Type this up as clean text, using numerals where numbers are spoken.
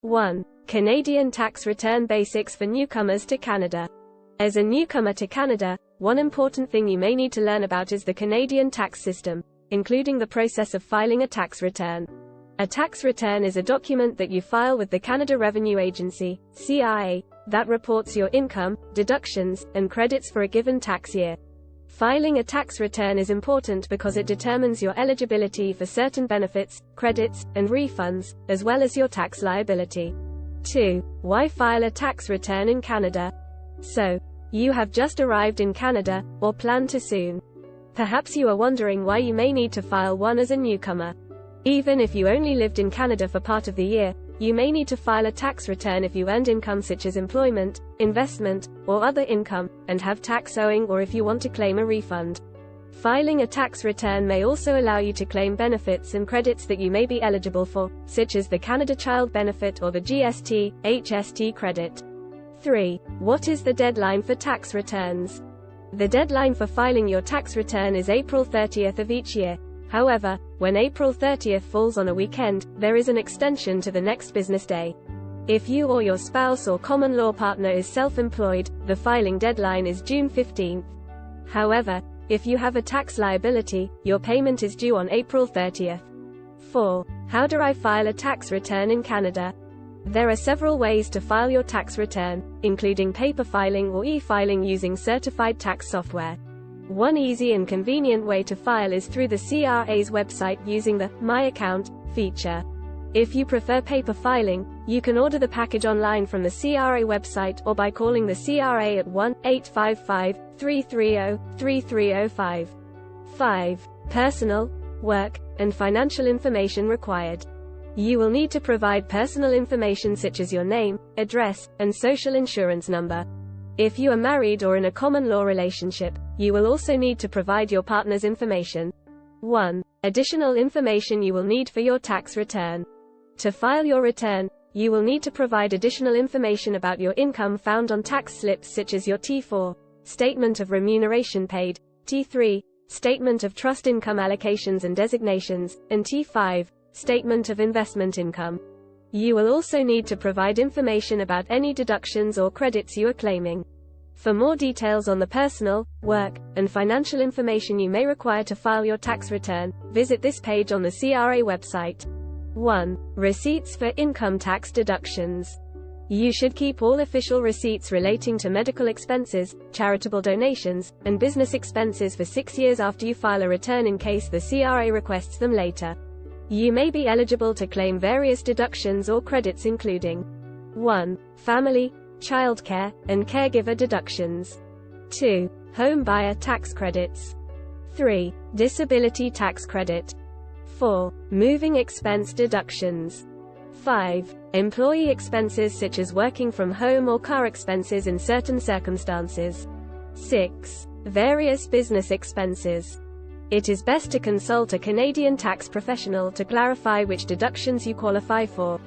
1. Canadian Tax Return Basics for Newcomers to Canada. As a newcomer to Canada, one important thing you may need to learn about is the Canadian tax system, including the process of filing a tax return. A tax return is a document that you file with the Canada Revenue Agency, CRA, that reports your income, deductions, and credits for a given tax year. Filing a tax return is important because it determines your eligibility for certain benefits, credits, and refunds, as well as your tax liability. 2. Why file a tax return in Canada? So, you have just arrived in Canada, or plan to soon. Perhaps you are wondering why you may need to file one as a newcomer. Even if you only lived in Canada for part of the year, you may need to file a tax return if you earned income such as employment, investment, or other income, and have tax owing, or if you want to claim a refund. Filing a tax return may also allow you to claim benefits and credits that you may be eligible for, such as the Canada Child Benefit or the GST, HST credit. 3. What is the deadline for tax returns? The deadline for filing your tax return is April 30th of each year. However, when April 30th falls on a weekend, there is an extension to the next business day. If you or your spouse or common law partner is self-employed, the filing deadline is June 15th. However, if you have a tax liability, your payment is due on April 30th. 4. How do I file a tax return in Canada? There are several ways to file your tax return, including paper filing or e-filing using certified tax software. One easy and convenient way to file is through the CRA's website using the My Account feature. If you prefer paper filing, you can order the package online from the CRA website or by calling the CRA at 1-855-330-3305. 5. Personal, work, and financial information required. You will need to provide personal information such as your name, address, and social insurance number. If you are married or in a common law relationship, you will also need to provide your partner's information. 1. Additional information you will need for your tax return. To file your return, you will need to provide additional information about your income found on tax slips such as your T4, Statement of Remuneration Paid, T3, Statement of Trust Income Allocations and Designations, and T5, Statement of Investment Income. You will also need to provide information about any deductions or credits you are claiming. For more details on the personal, work, and financial information you may require to file your tax return, visit this page on the CRA website. 1. Receipts for income tax deductions. You should keep all official receipts relating to medical expenses, charitable donations, and business expenses for 6 years after you file a return in case the CRA requests them later. You may be eligible to claim various deductions or credits including 1. Family, childcare, and caregiver deductions. 2. Home buyer tax credits. 3. Disability tax credit. 4. Moving expense deductions. 5. Employee expenses such as working from home or car expenses in certain circumstances. 6. Various business expenses. It is best to consult a Canadian tax professional to clarify which deductions you qualify for.